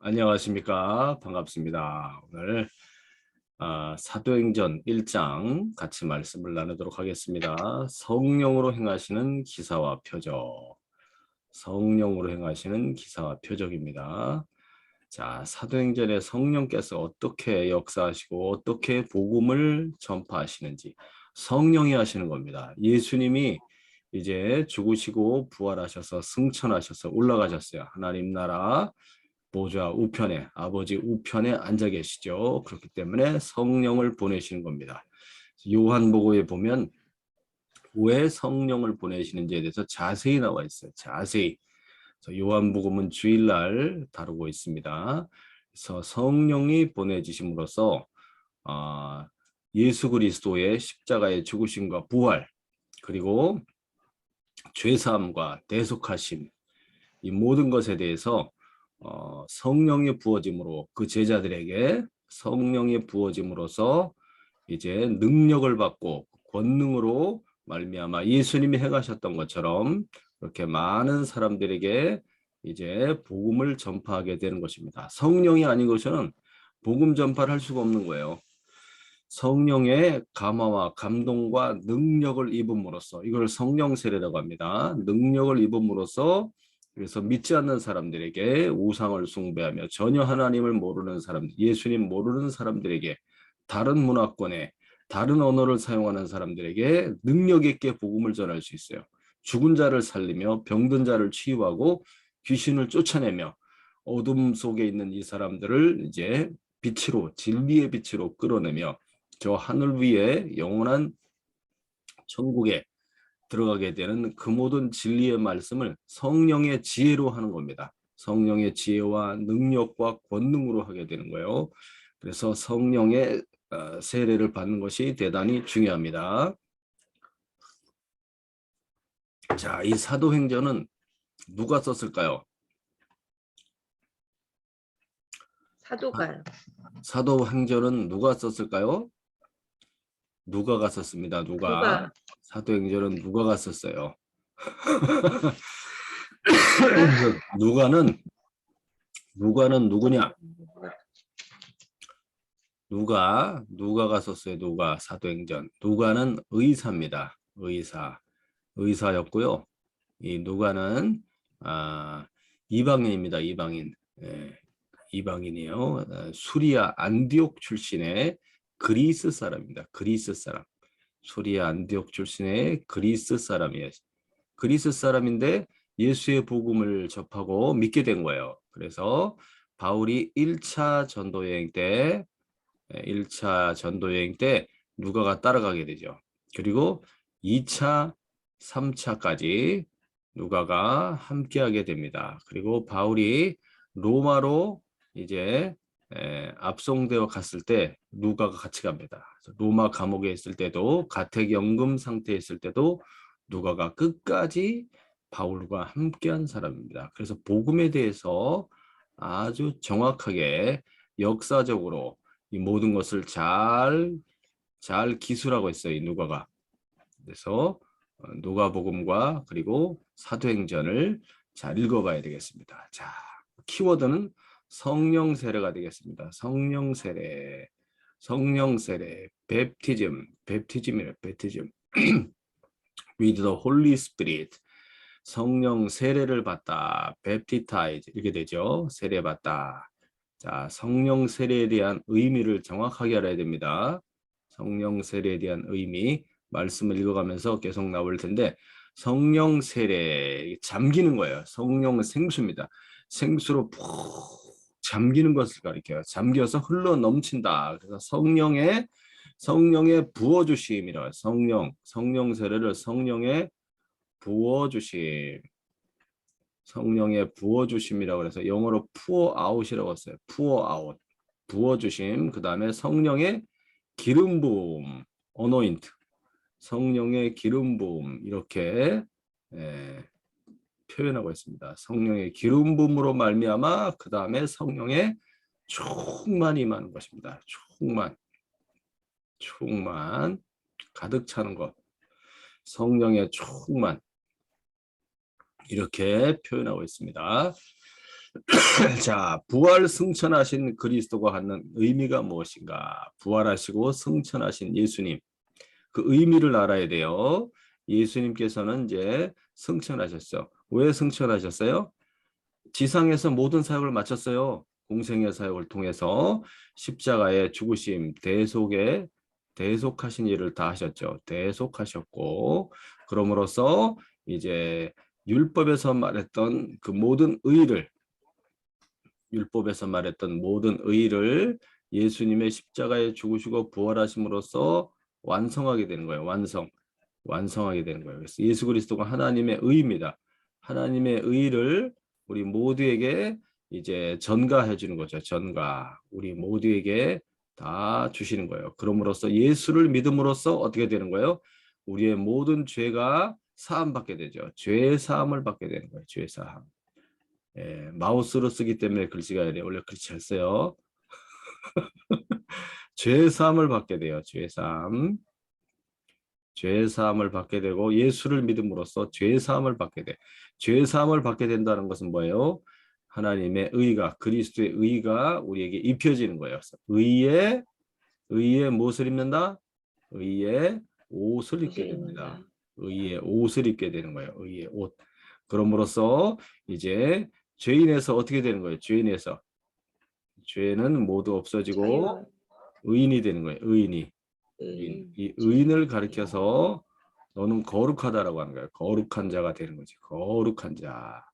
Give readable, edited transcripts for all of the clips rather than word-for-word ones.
안녕하십니까. 반갑습니다. 오늘 사도행전 1장 같이 말씀을 나누도록 하겠습니다. 성령으로 행하시는 기사와 표적. 성령으로 행하시는 기사와 표적입니다. 자, 사도행전에 성령께서 어떻게 역사하시고 어떻게 복음을 전파하시는지 성령이 하시는 겁니다. 예수님이 이제 죽으시고 부활하셔서 승천하셔서 올라가셨어요. 하나님 나라 보좌 우편에, 아버지 우편에 앉아 계시죠. 그렇기 때문에 성령을 보내시는 겁니다. 요한복음에 보면 왜 성령을 보내시는지에 대해서 자세히 나와 있어요. 자세히. 요한복음은 주일날 다루고 있습니다. 그래서 성령이 보내지심으로써 예수 그리스도의 십자가의 죽으심과 부활, 그리고 죄사함과 대속하심, 이 모든 것에 대해서 성령이 부어짐으로 그 제자들에게 성령이 부어짐으로써 이제 능력을 받고 권능으로 말미암아 예수님이 행하셨던 것처럼 그렇게 많은 사람들에게 이제 복음을 전파하게 되는 것입니다. 성령이 아닌 것은 복음 전파를 할 수가 없는 거예요. 성령의 감화와 감동과 능력을 입음으로써, 이걸 성령 세례라고 합니다. 능력을 입음으로써, 그래서 믿지 않는 사람들에게 우상을 숭배하며 전혀 하나님을 모르는 사람, 예수님 모르는 사람들에게, 다른 문화권에 다른 언어를 사용하는 사람들에게 능력 있게 복음을 전할 수 있어요. 죽은 자를 살리며 병든 자를 치유하고 귀신을 쫓아내며 어둠 속에 있는 이 사람들을 이제 빛으로, 진리의 빛으로 끌어내며 저 하늘 위에 영원한 천국에 들어가게 되는 그 모든 진리의 말씀을 성령의 지혜로 하는 겁니다. 성령의 지혜와 능력과 권능으로 하게 되는 거예요. 그래서 성령의 세례를 받는 것이 대단히 중요합니다. 자, 이 사도행전은 누가 썼을까요? 사도가요. 사도행전은 누가 썼을까요? 누가가 썼습니다. 누가. 사도행전은 누가가 썼어요. 누가는 누구냐? 누가가 썼어요. 누가. 사도행전. 누가는 의사입니다. 의사였고요. 이 누가는 이방인입니다. 이방인. 예, 이방인이에요. 수리아 안디옥 출신의 그리스 사람입니다. 그리스 사람. 수리아 안디옥 출신의 그리스 사람이에요. 그리스 사람인데 예수의 복음을 접하고 믿게 된 거예요. 그래서 바울이 1차 전도여행 때 1차 전도여행 때 누가가 따라가게 되죠. 그리고 2차, 3차까지 누가가 함께하게 됩니다. 그리고 바울이 로마로 이제 압송되어 갔을 때 누가가 같이 갑니다. 로마 감옥에 있을 때도, 가택연금 상태에 있을 때도 누가가 끝까지 바울과 함께한 사람입니다. 그래서 복음에 대해서 아주 정확하게 역사적으로 이 모든 것을 잘 기술하고 있어요. 이 누가가. 그래서 누가복음과 그리고 사도행전을 잘 읽어봐야 되겠습니다. 자, 키워드는 성령 세례가 되겠습니다. 성령 세례, 성령 세례, 베프티즘이래, 베프티즘. With the Holy Spirit. 성령 세례를 받다, baptize 이렇게 되죠. 세례 받다. 자, 성령 세례에 대한 의미를 정확하게 알아야 됩니다. 성령 세례에 대한 의미, 말씀을 읽어가면서 계속 나올 텐데, 성령 세례, 잠기는 거예요. 성령 생수입니다. 생수로 푹 잠기는 것을 가리켜요. 잠겨서 흘러 넘친다. 그래서 성령의 부어주심이라. 성령 세례를 성령의 부어주심. 성령의 부어주심이라고 해서 영어로 pour out이라고 했어요. pour out. 부어주심. 그 다음에 성령의 기름 부음. anoint. 성령의 기름 부음. 이렇게 표현하고 있습니다. 성령의 기름 부음으로 말미암아 그 다음에 성령의 충만이 임하는 것입니다. 충만. 가득 차는 것. 성령의 충만. 이렇게 표현하고 있습니다. 자, 부활 승천하신 그리스도가 갖는 의미가 무엇인가? 부활하시고 승천하신 예수님. 그 의미를 알아야 돼요. 예수님께서는 이제 승천하셨어. 왜 승천하셨어요? 지상에서 모든 사역을 마쳤어요. 공생의 사역을 통해서 십자가의 죽으심, 대속하신 일을 다 하셨죠. 대속하셨고, 그럼으로써 이제 율법에서 말했던 그 모든 의를, 율법에서 말했던 모든 의를 예수님의 십자가에 죽으시고 부활하심으로써 완성하게 되는 거예요. 완성하게 되는 거예요. 그래서 예수 그리스도가 하나님의 의입니다. 하나님의 의를 우리 모두에게 이제 전가해 주는 거죠. 전가. 우리 모두에게 다 주시는 거예요. 그럼으로써 예수를 믿음으로써 어떻게 되는 거예요? 우리의 모든 죄가 사함받게 되죠. 죄 사함을 받게 되는 거예요. 죄 사함. 예, 마우스로 쓰기 때문에 글씨가 이래. 원래 글씨 잘 써요. 죄 사함을 받게 돼요. 죄 사함. 죄 사함을 받게 되고 예수를 믿음으로써 죄 사함을 받게 돼. 죄 사함을 받게 된다는 것은 뭐예요? 하나님의 의가, 그리스도의 의가 우리에게 입혀지는 거예요. 의의 무엇을 입는다? 의의 옷을 입게 됩니다. 의의 옷을 입게 되는 거예요. 의의 옷. 그럼으로써 이제 죄인에서 어떻게 되는 거예요? 죄인에서 죄는 모두 없어지고 의인이 되는 거예요. 의인이. 이 의인을 가리켜서 너는 거룩하다라고 하는 거예요. 거룩한 자가 되는 거지. 거룩한 자.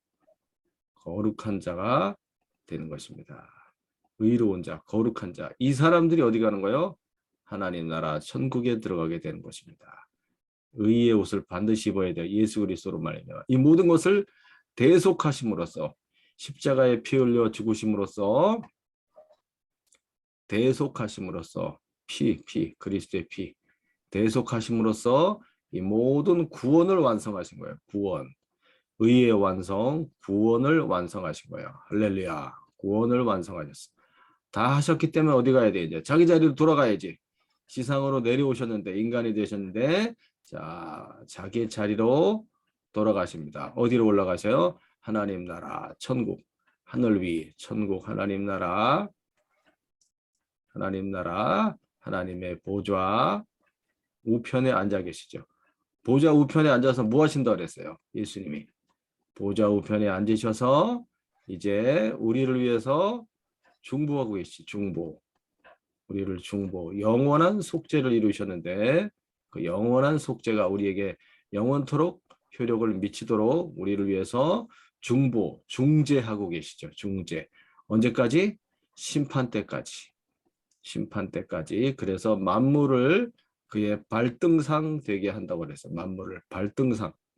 거룩한 자가 되는 것입니다. 의로운 자, 거룩한 자. 이 사람들이 어디 가는 거예요? 하나님 나라 천국에 들어가게 되는 것입니다. 의의 옷을 반드시 입어야 돼요. 예수 그리스도로 말미암아. 이 모든 것을 대속하심으로써 십자가에 피 흘려 죽으심으로써 대속하심으로써 그리스도의 피 대속하심으로써 이 모든 구원을 완성하신 거예요. 구원. 의의 완성, 구원을 완성하신 거예요. 할렐루야. 구원을 완성하셨어. 다 하셨기 때문에 어디 가야 돼? 이제 자기 자리로 돌아가야지. 지상으로 내려오셨는데 인간이 되셨는데 자, 자기 자리로 돌아가십니다. 어디로 올라가셔요? 하나님 나라, 천국, 하늘 위, 천국, 하나님 나라, 하나님의 보좌 우편에 앉아 계시죠. 보좌 우편에 앉아서 뭐 하신다고 그랬어요? 예수님이. 보좌 우편에 앉으셔서 이제 우리를 위해서 중보하고 계시지. 우리를 영원한 속죄를 이루셨는데 그 영원한 속죄가 우리에게 영원토록 효력을 미치도록 우리를 위해서 중재하고 계시죠. 중재. 언제까지? 심판 때까지. 그래서 만물을 그의 발등상 되게 한다고 그래서 만물을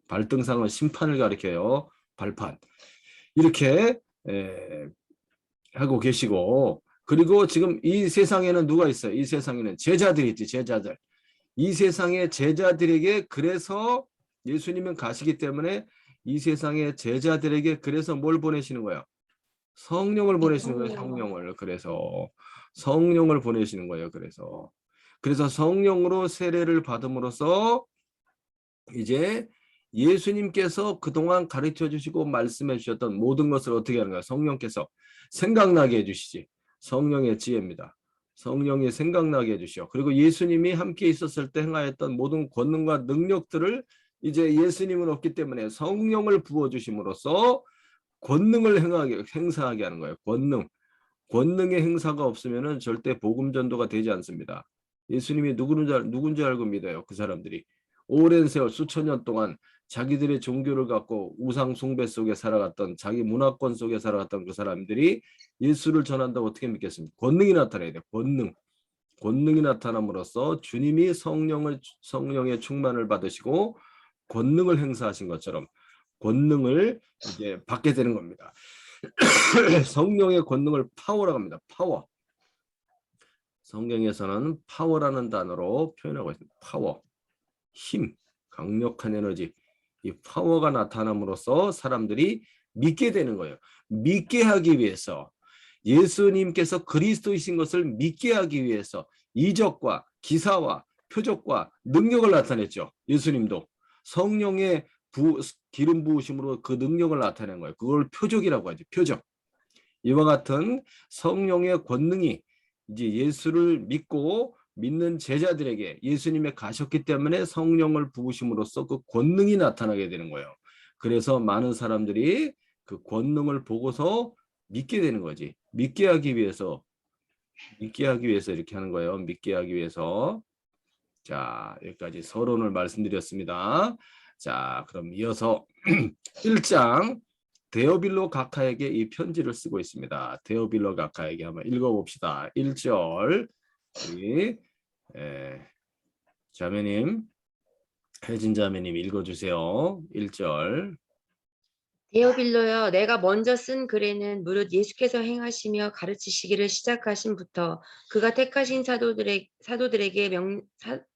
발등상은 심판을 가리켜요. 발판. 이렇게 하고 계시고 그리고 지금 이 세상에는 누가 있어요? 이 세상에는 제자들이 있지. 제자들. 이 세상의 제자들에게 그래서 예수님은 가시기 때문에 이 세상의 제자들에게 그래서 뭘 보내시는 거예요? 성령을 보내시는 거예요. 성령을. 그래서 성령을 보내시는 거예요. 그래서 성령으로 세례를 받음으로써 이제 예수님께서 그동안 가르쳐 주시고 말씀해 주셨던 모든 것을 어떻게 하는 거예요? 성령께서 생각나게 해주시지. 성령의 지혜입니다. 성령이 생각나게 해주시오. 그리고 예수님이 함께 있었을 때 행하였던 모든 권능과 능력들을 이제 예수님은 없기 때문에 성령을 부어주심으로써 권능을 행사하게 하는 거예요. 권능의 행사가 없으면 절대 복음 전도가 되지 않습니다. 예수님이 누군지 알고 믿어요. 그 사람들이. 오랜 세월 수천 년 동안 자기들의 종교를 갖고 우상 숭배 속에 살아갔던 자기 문화권 속에 살아갔던 그 사람들이 예수를 전한다고 어떻게 믿겠습니까? 권능이 나타나야 돼요. 권능이 나타남으로써 주님이 성령의 충만을 받으시고 권능을 행사하신 것처럼 권능을 이제 받게 되는 겁니다. 성령의 권능을 파워라고 합니다. 파워. 성경에서는 파워라는 단어로 표현하고 있습니다. 파워. 힘, 강력한 에너지. 이 파워가 나타남으로써 사람들이 믿게 되는 거예요. 믿게 하기 위해서 예수님께서 그리스도이신 것을 믿게 하기 위해서 이적과 기사와 표적과 능력을 나타냈죠. 예수님도 성령의 기름 부으심으로 그 능력을 나타낸 거예요. 그걸 표적이라고 하죠. 표적. 이와 같은 성령의 권능이 이제 예수를 믿고 믿는 제자들에게 예수님의 가셨기 때문에 성령을 부으심으로써 그 권능이 나타나게 되는 거예요. 그래서 많은 사람들이 그 권능을 보고서 믿게 되는 거지. 믿게 하기 위해서 이렇게 하는 거예요. 믿게 하기 위해서. 자, 여기까지 서론을 말씀드렸습니다. 자, 그럼 이어서 1장 데오빌로 각하에게 이 편지를 쓰고 있습니다. 데오빌로 각하에게 한번 읽어봅시다. 1절 우리 자매님, 혜진 자매님 읽어주세요. 1절. 데오빌로여, 내가 먼저 쓴 글에는 무릇 예수께서 행하시며 가르치시기를 시작하신부터 그가 택하신 사도들에게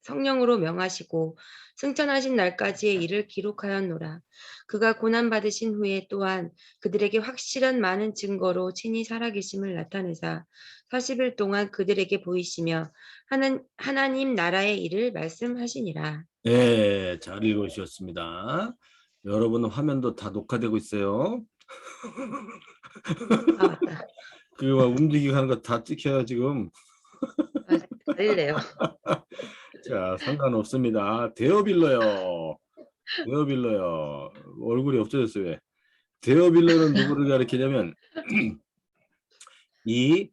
성령으로 명하시고 승천하신 날까지의 일을 기록하였노라. 그가 고난 받으신 후에 또한 그들에게 확실한 많은 증거로 친히 살아계심을 나타내사 40일 동안 그들에게 보이시며 하나님 나라의 일을 말씀하시니라. 네, 잘 읽으셨습니다. 여러분 화면도 다 녹화되고 있어요. 아, 맞다. 그거 움직이고 하는 거 다 찍혀요 지금. 아, 잘릴래요. 자, 상관없습니다. 데어빌러요. 데어빌러요. 얼굴이 없어졌어요. 왜? 데어빌러는 누구를 가리키냐면 이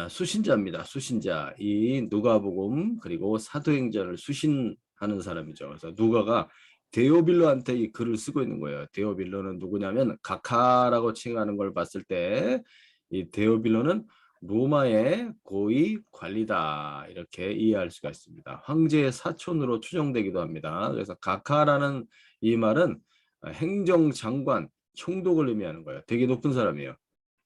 수신자입니다. 수신자. 이 누가복음 그리고 사도행전을 수신하는 사람이죠. 그래서 누가가 데오빌로한테 이 글을 쓰고 있는 거예요. 데오빌로는 누구냐면 각하라고 칭하는 걸 봤을 때 이 데오빌로는 로마의 고위 관리다 이렇게 이해할 수가 있습니다. 황제의 사촌으로 추정되기도 합니다. 그래서 각하라는 이 말은 행정장관, 총독을 의미하는 거예요. 되게 높은 사람이에요.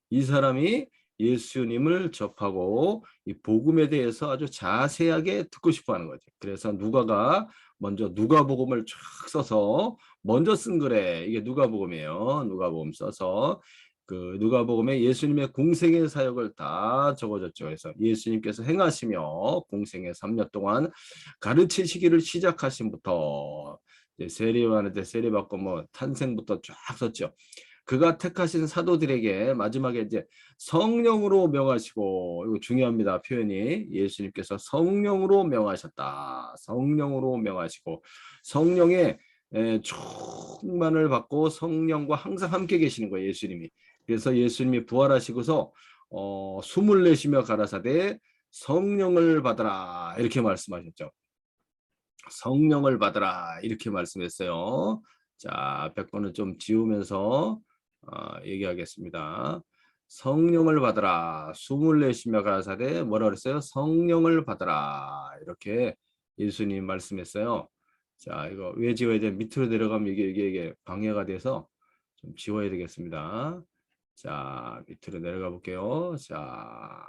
이 사람이 예수님을 접하고 이 복음에 대해서 아주 자세하게 듣고 싶어 하는 거죠. 그래서 누가가 먼저 누가복음을 쫙 써서 먼저 쓴 글에 이게 누가복음이에요. 누가복음 써서 그 누가복음에 예수님의 공생의 사역을 다 적어줬죠. 그래서 예수님께서 행하시며 공생의 3년 동안 가르치시기를 시작하신부터 세례요한한테 세례받고 뭐 탄생부터 쫙 썼죠. 그가 택하신 사도들에게 마지막에 이제 성령으로 명하시고, 이거 중요합니다. 표현이. 예수님께서 성령으로 명하셨다. 성령으로 명하시고 성령의 충만을 받고 성령과 항상 함께 계시는 거예요. 예수님이. 그래서 예수님이 부활하시고서 숨을 내쉬며 가라사대 성령을 받아라 이렇게 말씀하셨죠. 성령을 받아라 이렇게 말씀했어요. 자, 100번은 좀 지우면서 얘기하겠습니다. 성령을 받아라. 숨을 내쉬며 가라사대 뭐라 그랬어요? 성령을 받아라. 이렇게 예수님 말씀했어요. 자, 이거 왜 지워야 돼? 밑으로 내려가면 이게 방해가 돼서 좀 지워야 되겠습니다. 자, 밑으로 내려가 볼게요. 자,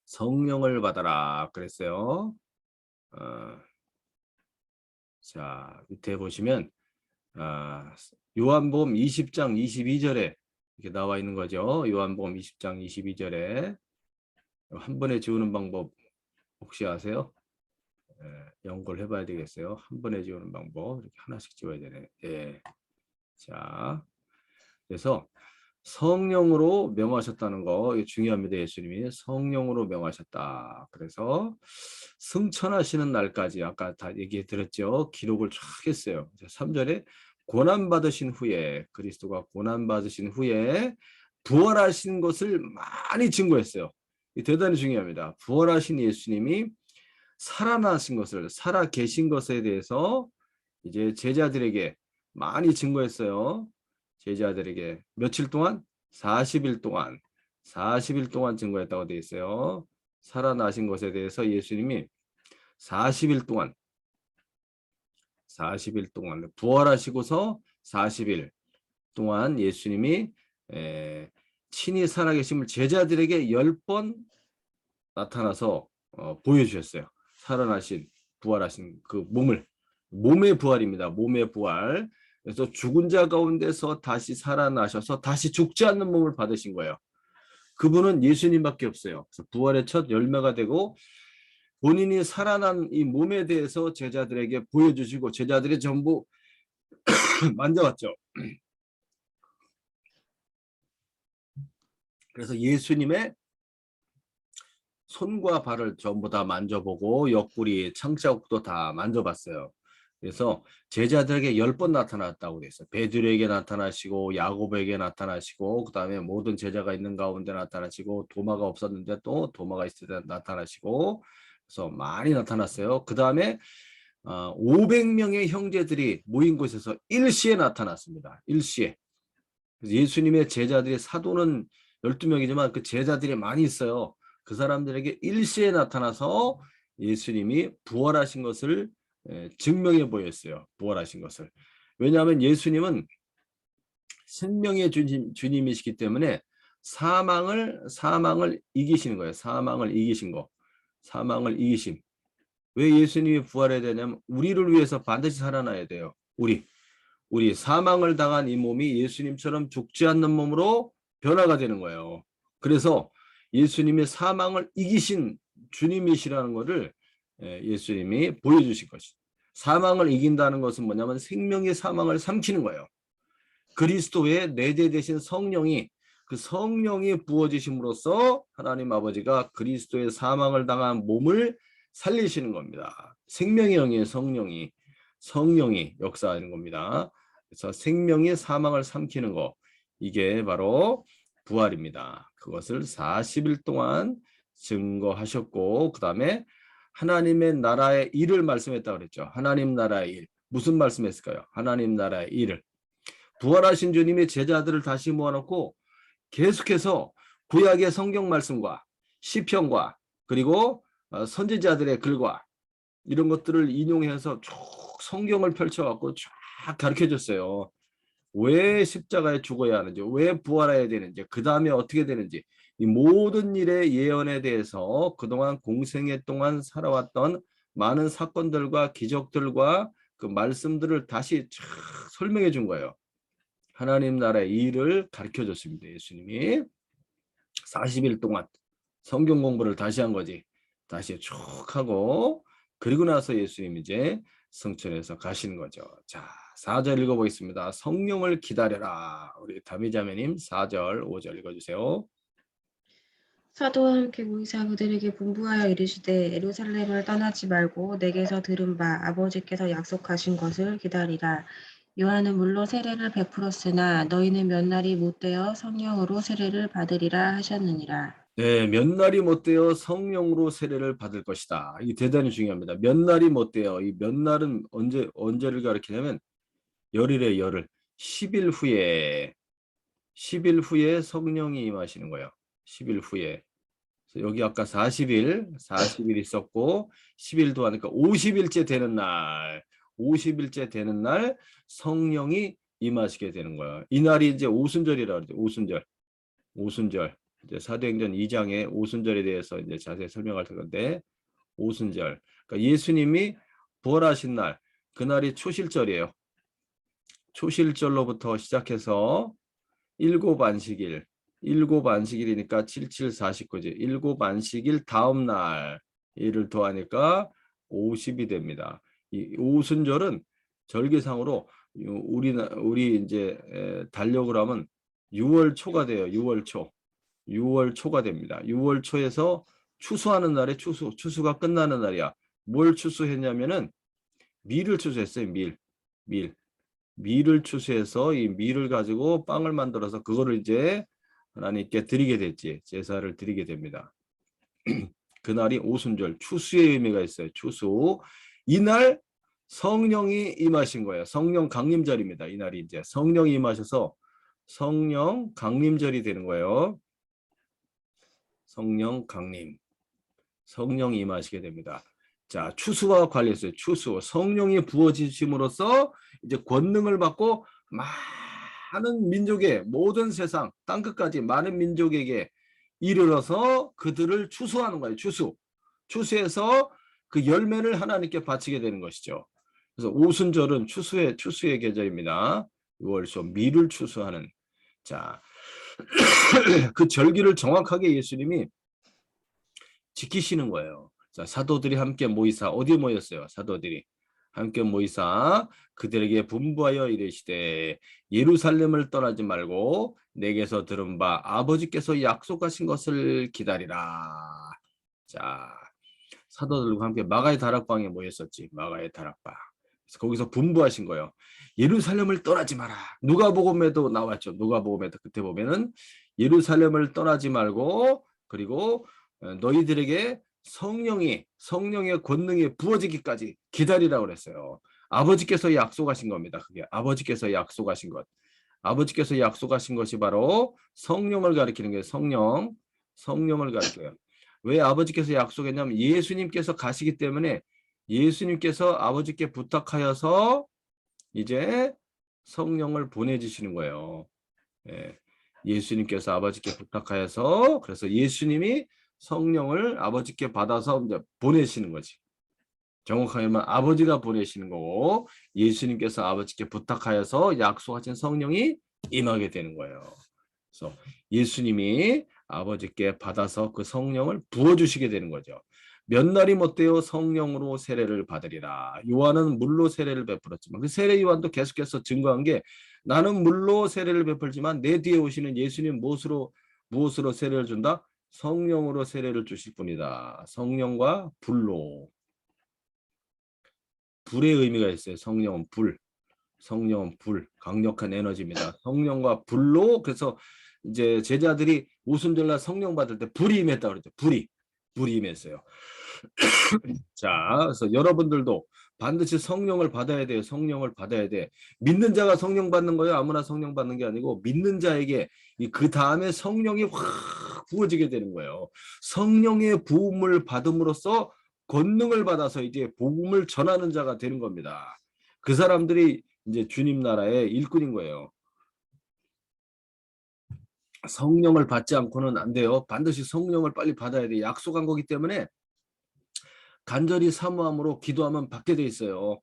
성령을 받아라. 그랬어요. 자, 밑에 보시면 요한복음 20장 22절에 이렇게 나와 있는 거죠. 요한복음 20장 22절에 한 번에 지우는 방법 혹시 아세요? 연구를 해봐야 되겠어요. 한 번에 지우는 방법 이렇게 하나씩 지워야 되네. 예. 자, 그래서 성령으로 명하셨다는 거 이게 중요합니다. 예수님이 성령으로 명하셨다. 그래서 승천하시는 날까지 아까 다 얘기해 드렸죠. 기록을 쫙 했어요. 3절에 고난 받으신 후에 그리스도가 고난 받으신 후에 부활하신 것을 많이 증거했어요. 대단히 중요합니다. 부활하신 예수님이 살아나신 것을 살아 계신 것에 대해서 이제 제자들에게 많이 증거했어요. 제자들에게 며칠 동안? 40일 동안 40일 동안 증거했다고 되어 있어요. 살아나신 것에 대해서 예수님이 40일 동안 부활하시고서 40일 동안 예수님이 친히 살아계심을 제자들에게 10번 나타나서 보여주셨어요. 살아나신 부활하신 그 몸의 부활입니다. 몸의 부활. 그래서 죽은 자 가운데서 다시 살아나셔서 다시 죽지 않는 몸을 받으신 거예요. 그분은 예수님밖에 없어요. 그래서 부활의 첫 열매가 되고 본인이 살아난 이 몸에 대해서 제자들에게 보여주시고 제자들이 전부 만져봤죠. 그래서 예수님의 손과 발을 전부 다 만져보고 옆구리, 창자국도 다 만져봤어요. 그래서 제자들에게 10번 나타났다고 돼 있어요. 베드로에게 나타나시고 야고보에게 나타나시고 그다음에 모든 제자가 있는 가운데 나타나시고 도마가 없었는데 또 도마가 있을 때 나타나시고 그래서 많이 나타났어요. 그다음에 500명의 형제들이 모인 곳에서 일시에 나타났습니다. 일시에. 예수님의 제자들이 사도는 12명이지만 그 제자들이 많이 있어요. 그 사람들에게 일시에 나타나서 예수님이 부활하신 것을 증명해 보였어요. 부활하신 것을. 왜냐하면 예수님은 생명의 주님이시기 때문에 사망을 이기시는 거예요. 사망을 이기신 거. 사망을 이기심. 왜 예수님이 부활해야 되냐면 우리를 위해서 반드시 살아나야 돼요. 우리 사망을 당한 이 몸이 예수님처럼 죽지 않는 몸으로 변화가 되는 거예요. 그래서 예수님의 사망을 이기신 주님이시라는 것을 예수님이 보여주신 것이죠. 사망을 이긴다는 것은 뭐냐면 생명의 사망을 삼키는 거예요. 그리스도의 내재되신 성령이 그 성령이 부어지심으로써 하나님 아버지가 그리스도의 사망을 당한 몸을 살리시는 겁니다. 생명의 영의 성령이 역사하는 겁니다. 그래서 생명이 사망을 삼키는 거 이게 바로 부활입니다. 그것을 40일 동안 증거하셨고 그 다음에 하나님의 나라의 일을 말씀했다고 그랬죠. 하나님 나라의 일. 무슨 말씀했을까요? 하나님 나라의 일을. 부활하신 주님이 제자들을 다시 모아놓고 계속해서 구약의 성경 말씀과 시편과 그리고 선지자들의 글과 이런 것들을 인용해서 쭉 성경을 펼쳐갖고 쫙 가르쳐줬어요. 왜 십자가에 죽어야 하는지, 왜 부활해야 되는지, 그 다음에 어떻게 되는지 이 모든 일의 예언에 대해서 그동안 공생애 동안 살아왔던 많은 사건들과 기적들과 그 말씀들을 다시 쫙 설명해 준 거예요. 하나님 나라의 일을 가르쳐 줬습니다. 예수님이 40일 동안 성경 공부를 다시 한 거지. 다시 쭉 하고 그리고 나서 예수님 이제 성천에서 가시는 거죠. 자, 4절 읽어보겠습니다. 성령을 기다려라. 우리 다미자매님 4절, 5절 읽어주세요. 사도와 함께 모이사 그들에게 분부하여 이르시되 예루살렘을 떠나지 말고 내게서 들은 바 아버지께서 약속하신 것을 기다리라. 요한은 물로 세례를 베풀었으나 너희는 몇 날이 못되어 성령으로 세례를 받으리라 하셨느니라. 네, 몇 날이 못 되어 성령으로 세례를 받을 것이다. 이게 대단히 중요합니다. 몇 날이 못 되어 이 몇 날은 언제를 가리키냐면 열일에 열흘 10일 후에 성령이 임하시는 거예요. 10일 후에. 여기 아까 40일 있었고 10일도 하니까 50일째 되는 날 50일째 되는 날 성령이 임하시게 되는 거예요. 이 날이 이제 오순절이라고 그러죠. 오순절. 이제 사도행전 2장의 오순절에 대해서 이제 자세히 설명할 건데 오순절. 그러니까 예수님이 부활하신 날 그날이 초실절이에요. 초실절로부터 시작해서 일곱 안식일이니까 7749지. 일곱 안식일 다음 날 일을 더하니까 50이 됩니다. 이 오순절은 절기상으로 우리 이제 달력으로 하면 6월 초가 돼요. 6월 초가 됩니다. 6월 초에서 추수하는 날에 추수가 끝나는 날이야. 뭘 추수했냐면은 밀을 추수했어요. 밀을 추수해서 이 밀을 가지고 빵을 만들어서 그거를 이제 하나님께 드리게 됐지. 제사를 드리게 됩니다. 그날이 오순절, 추수의 의미가 있어요. 추수. 이날 성령이 임하신 거예요. 성령 강림절입니다. 이날이 이제 성령이 임하셔서 성령 강림절이 되는 거예요. 성령 강림. 성령이 임하시게 됩니다. 자, 추수와 관련해서 추수, 성령이 부어지심으로써 이제 권능을 받고 많은 민족의 모든 세상 땅끝까지 많은 민족에게 이르러서 그들을 추수하는 거예요. 추수해서 그 열매를 하나님께 바치게 되는 것이죠. 그래서 오순절은 추수의 계절입니다. 6월초 밀을 추수하는. 자, 그 절기를 정확하게 예수님이 지키시는 거예요. 자, 사도들이 함께 모이사 어디 모였어요? 사도들이 함께 모이사 그들에게 분부하여 이르시되 예루살렘을 떠나지 말고 내게서 들은 바 아버지께서 약속하신 것을 기다리라. 자, 사도들과 함께 마가의 다락방에 모였었지. 마가의 다락방. 그래서 거기서 분부하신 거예요. 예루살렘을 떠나지 마라. 누가복음에도 나왔죠. 누가복음에도 그때 보면은 예루살렘을 떠나지 말고 그리고 너희들에게 성령의 권능이 부어지기까지 기다리라고 그랬어요. 아버지께서 약속하신 겁니다. 그게 아버지께서 약속하신 것. 아버지께서 약속하신 것이 바로 성령을 가리키는 게 성령을 가리켜요. 왜 아버지께서 약속했냐면 예수님께서 가시기 때문에 예수님께서 아버지께 부탁하여서 이제 성령을 보내주시는 거예요. 예. 예수님께서 아버지께 부탁하여서 그래서 예수님이 성령을 아버지께 받아서 이제 보내시는 거지. 정확하게 말하면 아버지가 보내시는 거고 예수님께서 아버지께 부탁하여서 약속하신 성령이 임하게 되는 거예요. 그래서 예수님이 아버지께 받아서 그 성령을 부어주시게 되는 거죠. 몇 날이 못되어 성령으로 세례를 받으리라. 요한은 물로 세례를 베풀었지만 그 세례 요한도 계속해서 증거한 게 나는 물로 세례를 베풀지만 내 뒤에 오시는 예수님 무엇으로 세례를 준다? 성령으로 세례를 주실 분이다. 성령과 불로. 불의 의미가 있어요. 성령은 불. 성령은 불. 강력한 에너지입니다. 성령과 불로 그래서 이제 제자들이 오순절날 성령 받을 때 불이 임했다 그랬죠. 불이 임했어요. 자, 그래서 여러분들도 반드시 성령을 받아야 돼요. 성령을 받아야 돼. 믿는 자가 성령 받는 거예요. 아무나 성령 받는 게 아니고 믿는 자에게 그 다음에 성령이 확 부어지게 되는 거예요. 성령의 부음을 받음으로써 권능을 받아서 이제 복음을 전하는 자가 되는 겁니다. 그 사람들이 이제 주님 나라의 일꾼인 거예요. 성령을 받지 않고는 안 돼요. 반드시 성령을 빨리 받아야 돼. 약속한 거기 때문에 간절히 사모함으로 기도하면 받게 돼 있어요.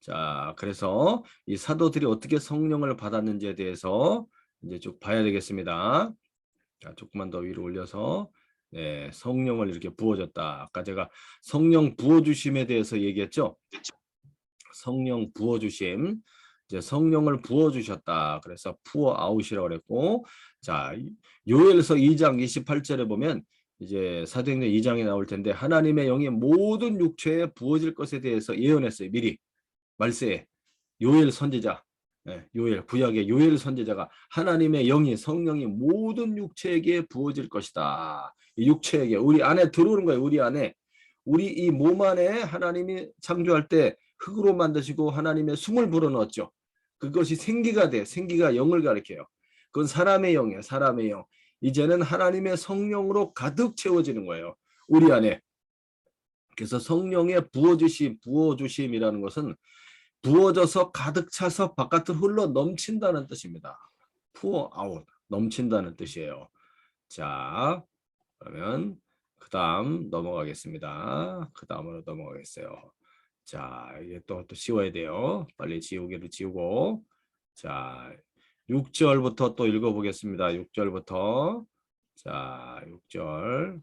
자, 그래서 이 사도들이 어떻게 성령을 받았는지에 대해서 이제 쭉 봐야 되겠습니다. 자, 조금만 더 위로 올려서 네, 성령을 이렇게 부어줬다. 아까 제가 성령 부어주심에 대해서 얘기했죠. 성령 부어주심. 이제 성령을 부어주셨다. 그래서 pour out이라고 그랬고, 자, 요엘서 2장 28절에 보면 이제 사도행전 2장이 나올 텐데 하나님의 영이 모든 육체에 부어질 것에 대해서 예언했어요. 미리 말세에 요엘 선지자, 요엘 구약의 요엘 선지자가 하나님의 영이 성령이 모든 육체에게 부어질 것이다. 이 육체에게 우리 안에 들어오는 거예요. 우리 안에 우리 이 몸 안에 하나님이 창조할 때 흙으로 만드시고 하나님의 숨을 불어넣었죠. 그것이 생기가 돼. 생기가 영을 가리켜요. 그건 사람의 영이에요. 사람의 영. 이제는 하나님의 성령으로 가득 채워지는 거예요. 우리 안에. 그래서 성령의 부어주심이라는 것은 부어져서 가득 차서 바깥으로 흘러 넘친다는 뜻입니다. pour out, 넘친다는 뜻이에요. 자, 그러면 그 다음 넘어가겠습니다. 그 다음으로 넘어가겠어요. 자, 이게 또 씌워야 돼요. 빨리 지우고. 자, 6절부터 또 읽어보겠습니다. 6절부터. 자, 6절.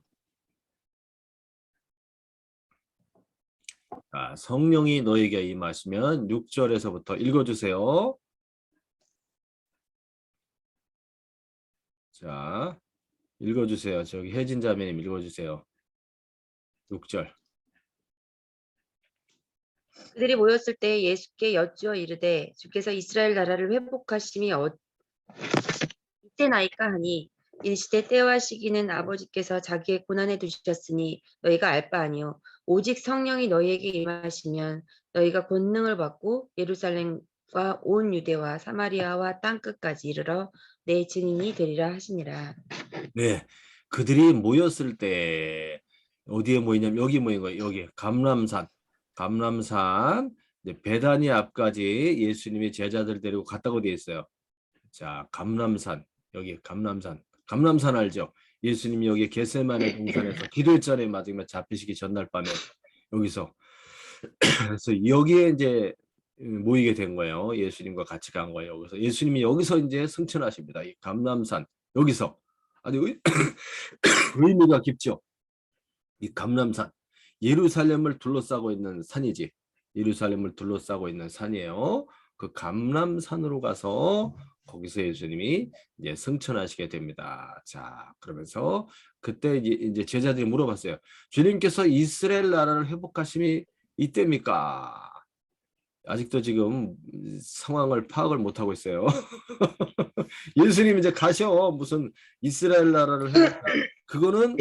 자, 성령이 너에게 임하시면 6절에서부터 읽어주세요. 자, 읽어주세요. 저기 혜진 자매님 읽어주세요. 6절. 그들이 모였을 때 예수께 여쭈어 이르되 주께서 이스라엘 나라를 회복하심이 이때나이까 하니 일시대 때와 시기는 아버지께서 자기의 고난에 두셨으니 너희가 알 바 아니요 오직 성령이 너희에게 임하시면 너희가 권능을 받고 예루살렘과 온 유대와 사마리아와 땅 끝까지 이르러 내 증인이 되리라 하시니라. 네, 그들이 모였을 때 어디에 모이냐면 여기 모인 거예요. 여기 감람산 이제 베다니 앞까지 예수님이 제자들 데리고 갔다고 되어 있어요. 자, 감람산 여기 감람산 알죠? 예수님이 여기 겟세마네 동산에서 기도했잖아요. 마지막에 잡히시기 전날 밤에 여기서 그래서 여기에 이제 모이게 된 거예요. 예수님과 같이 간 거예요. 그래서 예수님이 여기서 이제 승천하십니다. 이 감람산 여기서 아주 의미가 깊죠. 이 감람산 예루살렘을 둘러싸고 있는 산이지. 예루살렘을 둘러싸고 있는 산이에요. 그 감람산으로 가서 거기서 예수님이 이제 승천하시게 됩니다. 자, 그러면서 그때 이제 제자들이 물어봤어요. 주님께서 이스라엘 나라를 회복하심이 이때입니까? 아직도 지금 상황을 파악을 못하고 있어요. 예수님 이제 가셔. 무슨 이스라엘 나라를 회복하. 그거는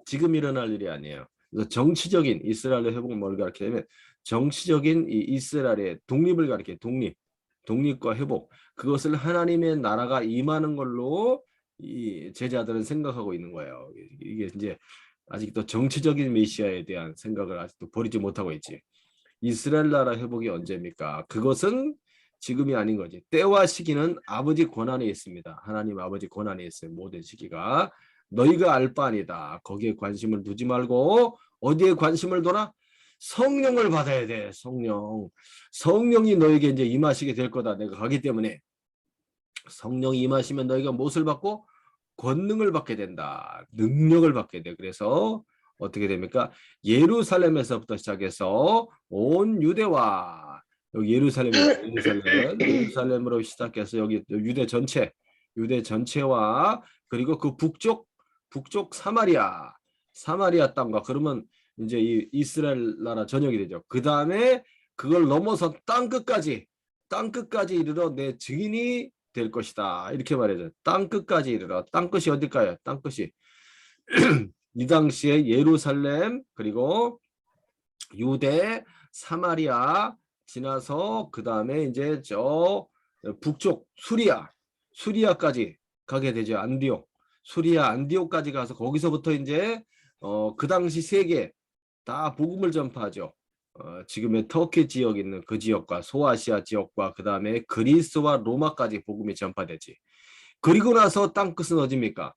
지금 일어날 일이 아니에요. 그래서 정치적인 이스라엘의 회복을 뭘 가리키냐면 정치적인 이 이스라엘의 독립을 가리켜요. 독립과 회복. 그것을 하나님의 나라가 임하는 걸로 이 제자들은 생각하고 있는 거예요. 이게 이제 아직도 정치적인 메시아에 대한 생각을 아직도 버리지 못하고 있지. 이스라엘 나라 회복이 언제입니까? 그것은 지금이 아닌 거지. 때와 시기는 아버지 권한에 있습니다. 하나님 아버지 권한에 있어요. 모든 시기가. 너희가 알 바 아니다. 거기에 관심을 두지 말고 어디에 관심을 둬라? 성령을 받아야 돼. 성령이 너에게 이제 임하시게 될 거다. 내가 가기 때문에 성령이 임하시면 너희가 무엇을 받고 권능을 받게 된다. 능력을 받게 돼. 그래서 어떻게 됩니까? 예루살렘에서부터 시작해서 온 유대와 여기 예루살렘으로 시작해서 여기 유대 전체와 그리고 그 북쪽 사마리아 땅과 그러면 이제 이 이스라엘 나라 전역이 되죠. 그 다음에 그걸 넘어서 땅 끝까지 이르러 내 증인이 될 것이다. 이렇게 말해줘. 땅 끝까지 이르러. 땅 끝이 어딜까요? 땅 끝이 이 당시에 예루살렘 그리고 유대 사마리아 지나서 그 다음에 이제 저 북쪽 수리아까지 가게 되죠. 안디옥까지 가서 거기서부터 이제 그 당시 세계 다 복음을 전파하죠. 지금의 터키 지역 있는 그 지역과 소아시아 지역과 그 다음에 그리스와 로마까지 복음이 전파되지. 그리고 나서 땅끝은 어디입니까?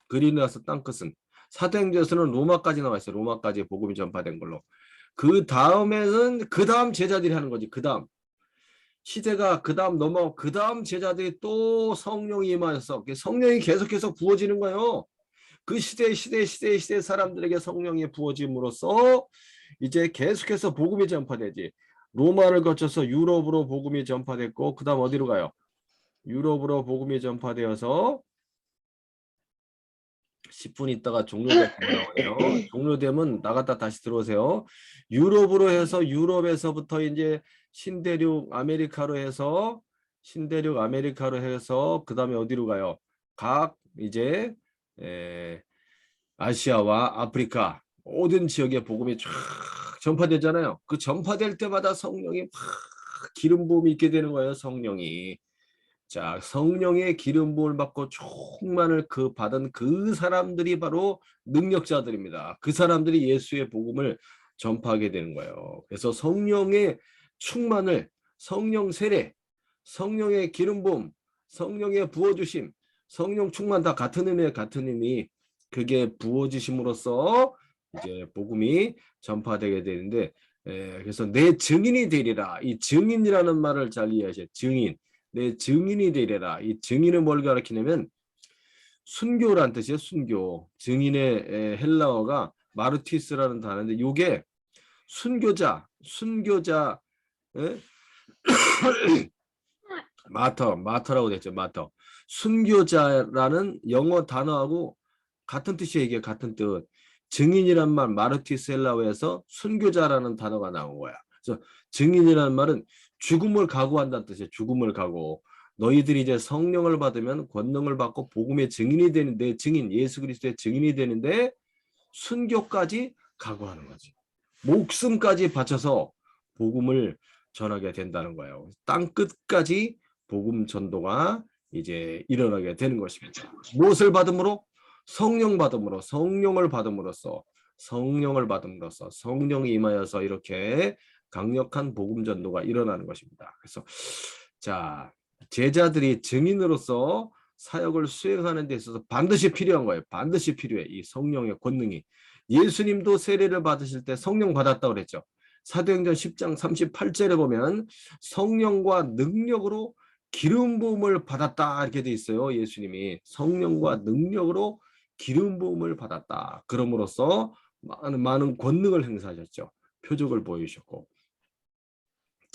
그리고 나서 땅끝은 사도행전에서는 로마까지 나와 있어요. 로마까지 복음이 전파된 걸로. 그 다음에는 그 다음 제자들이 하는 거지. 그 다음 시대가 그 다음 넘어가고 그 다음 제자들이 또 성령이 임하여서 성령이 계속해서 부어지는 거예요. 그 시대 사람들에게 성령이 부어짐으로써 이제 계속해서 복음이 전파되지. 로마를 거쳐서 유럽으로 복음이 전파됐고 그 다음 어디로 가요? 유럽으로 복음이 전파되어서 10분 있다가 종료되면 나오네요. 종료되면 나갔다 다시 들어오세요. 유럽으로 해서 유럽에서부터 이제 신대륙 아메리카로 해서 그 다음에 어디로 가요? 각 이제 아시아와 아프리카 모든 지역에 복음이 쫙 전파되잖아요. 그 전파될 때마다 성령이 막 기름 부음이 있게 되는 거예요. 성령이. 자, 성령의 기름 부음을 받고 충만을 받은 그 사람들이 바로 능력자들입니다. 그 사람들이 예수의 복음을 전파하게 되는 거예요. 그래서 성령의 충만을 성령 세례, 성령의 기름 부음, 성령의 부어주심, 성령 충만 다 같은 의미 그게 부어지심으로써 이제 복음이 전파되게 되는데 그래서 내 증인이 되리라. 이 증인이라는 말을 잘 이해하셔야 증인. 내 증인이 되리라. 이 증인은 뭘 가리키냐면 순교란 뜻이에요. 순교. 증인의 헬라어가 마르티스라는 단어인데 이게 순교자 마터라고 됐죠. 마터. 순교자라는 영어 단어하고 같은 뜻이에요. 이게 같은 뜻. 증인이란 말 마르티스 헬라어에서 순교자라는 단어가 나온 거야. 그래서 증인이라는 말은 죽음을 각오한다는 뜻이에요. 죽음을 각오. 너희들이 이제 성령을 받으면 권능을 받고 복음의 증인이 되는데 증인 예수 그리스도의 증인이 되는데 순교까지 각오하는 거지. 목숨까지 바쳐서 복음을 전하게 된다는 거예요. 땅 끝까지 복음 전도가 이제 일어나게 되는 것입니다. 무엇을 받음으로? 성령을 받음으로써 성령이 임하여서 이렇게 강력한 복음 전도가 일어나는 것입니다. 그래서 자, 제자들이 증인으로서 사역을 수행하는 데 있어서 반드시 필요한 거예요. 반드시 필요해. 이 성령의 권능이. 예수님도 세례를 받으실 때 성령 받았다고 그랬죠. 사도행전 10장 38절에 보면 성령과 능력으로 기름 부음을 받았다 이렇게 돼 있어요. 예수님이 성령과 능력으로 기름 부음을 받았다. 그럼으로써 많은 권능을 행사하셨죠. 표적을 보이셨고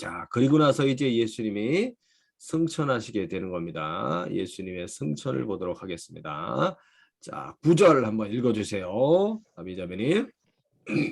자, 그리고 나서 이제 예수님이 승천하시게 되는 겁니다. 예수님의 승천을 보도록 하겠습니다. 자, 9절 한번 읽어주세요. 아비자매님.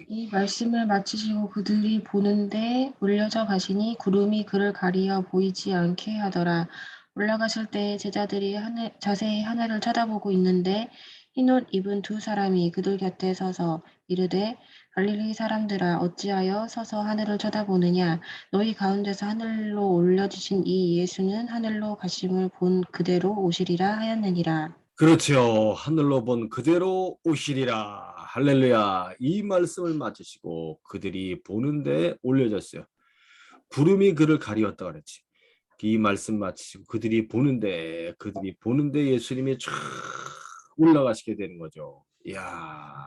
이 말씀을 마치시고 그들이 보는데 올려져 가시니 구름이 그를 가리어 보이지 않게 하더라. 올라가실 때 제자들이 자세히 하늘을 쳐다보고 있는데 흰옷 입은 두 사람이 그들 곁에 서서 이르되 갈릴리 사람들아 어찌하여 서서 하늘을 쳐다보느냐 너희 가운데서 하늘로 올려주신 이 예수는 하늘로 가심을 본 그대로 오시리라 하였느니라. 그렇죠. 하늘로 본 그대로 오시리라. 할렐루야. 이 말씀을 마치시고 그들이 보는데 올려졌어요. 구름이 그를 가리웠다 그랬지. 이 말씀 마치시고 그들이 보는데 예수님이 쫙 올라가시게 되는 거죠. 이야.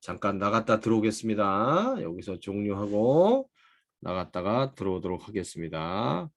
잠깐 나갔다 들어오겠습니다. 여기서 종료하고 나갔다가 들어오도록 하겠습니다.